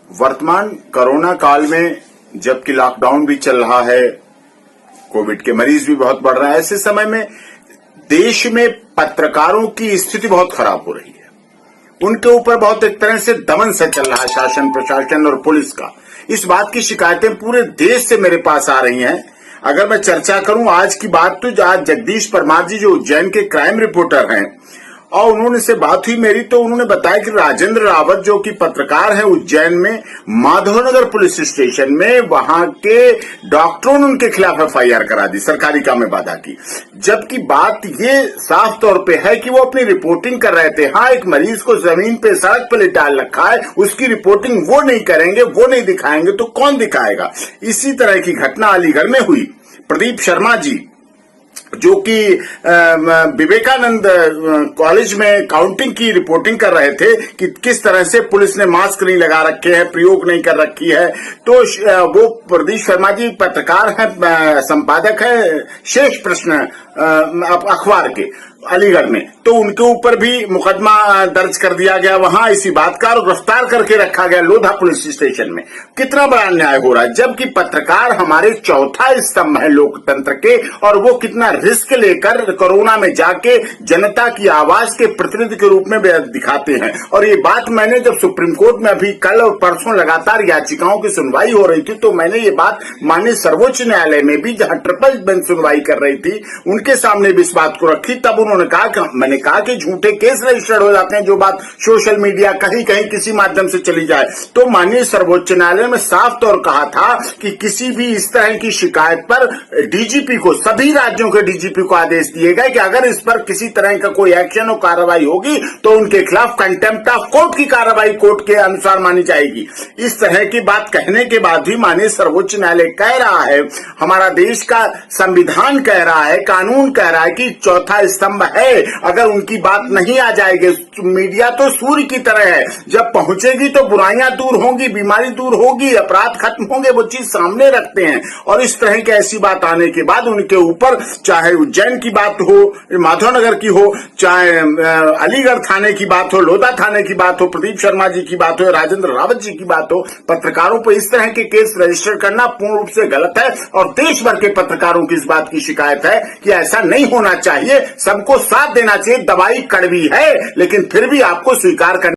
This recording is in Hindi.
वर्तमान कोरोना काल में जबकि लॉकडाउन भी चल रहा है, कोविड के मरीज भी बहुत बढ़ रहे हैं, ऐसे समय में देश में पत्रकारों की स्थिति बहुत खराब हो रही है। उनके ऊपर बहुत एक तरह से दमन से चल रहा है शासन, प्रशासन और पुलिस का। इस बात की शिकायतें पूरे देश से मेरे पास आ रही हैं। अगर मैं चर्चा करूं आज की बात, तो आज जगदीश परमार जी जो उज्जैन के क्राइम रिपोर्टर हैं और उन्होंने से बात हुई मेरी, तो उन्होंने बताया कि राजेंद्र रावत जो कि पत्रकार है उज्जैन में माधवनगर पुलिस स्टेशन में, वहां के डॉक्टरों ने उनके खिलाफ एफआईआर करा दी, सरकारी काम में बाधा की। जबकि बात ये साफ तौर पे है कि वो अपनी रिपोर्टिंग कर रहे थे। हाँ, एक मरीज को जमीन पे सड़क पे डाल रखा है, उसकी रिपोर्टिंग वो नहीं करेंगे, वो नहीं दिखाएंगे तो कौन दिखाएगा। इसी तरह की घटना अलीगढ़ में हुई। प्रदीप शर्मा जी जो कि विवेकानंद कॉलेज में काउंटिंग की रिपोर्टिंग कर रहे थे कि किस तरह से पुलिस ने मास्क नहीं लगा रखे हैं, प्रयोग नहीं कर रखी है, तो वो प्रदीप शर्मा जी पत्रकार हैं, संपादक है शेष प्रश्न अखबार के अलीगढ़ में, तो उनके ऊपर भी मुकदमा दर्ज कर दिया गया वहां इसी बात का, और गिरफ्तार करके रखा गया लोधा पुलिस स्टेशन में। कितना बड़ा अन्याय हो रहा है, जबकि पत्रकार हमारे चौथा स्तंभ है लोकतंत्र के, और वो कितना रिस्क लेकर कोरोना में जाके जनता की आवाज के प्रतिनिधि के रूप में दिखाते हैं। और ये बात मैंने जब सुप्रीम कोर्ट में अभी कल और परसों लगातार याचिकाओं की सुनवाई हो रही थी, तो मैंने ये बात माननीय सर्वोच्च न्यायालय में भी, जहां ट्रिपल बेंच सुनवाई कर रही थी, उनके सामने भी इस बात को रखी। तब उन्होंने कहा, मैंने कहा कि झूठे केस रजिस्टर्ड हो जाते हैं, जो बात सोशल मीडिया कहीं कहीं किसी माध्यम से चली जाए। तो माननीय सर्वोच्च न्यायालय में साफ तौर कहा था कि किसी भी इस तरह की शिकायत पर डीजीपी को, सभी राज्यों के डीजीपी को आदेश दिए गए कि अगर इस पर किसी तरह का कोई एक्शन और कार्रवाई होगी तो उनके खिलाफ कंटेम्प्ट ऑफ कोर्ट की कार्रवाई कोर्ट के अनुसार मानी जाएगी। इस तरह की बात कहने के बाद भी माननीय सर्वोच्च न्यायालय कह रहा है, हमारा देश का संविधान कह रहा है, कानून कह रहा है कि चौथा स्तंभ है, अगर उनकी बात नहीं आ जाएगी। मीडिया तो सूर्य की तरह है, जब पहुंचेगी तो बुराइयां दूर होंगी, बीमारी दूर होगी, अपराध खत्म होंगे, वो चीज सामने रखते हैं। और इस तरह की ऐसी बात आने के बाद उनके ऊपर, चाहे उज्जैन की बात हो, माधवनगर की हो, चाहे अलीगढ़ थाने की बात हो, लोधा थाने की बात हो, प्रदीप शर्मा जी की बात हो, राजेंद्र रावत जी की बात हो, पत्रकारों पर इस तरह के केस रजिस्टर करना पूर्ण रूप से गलत है। और देश भर के पत्रकारों की इस बात की शिकायत है कि ऐसा नहीं होना चाहिए। सबको साथ देना चाहिए। दवाई कड़वी है लेकिन फिर भी आपको स्वीकार करना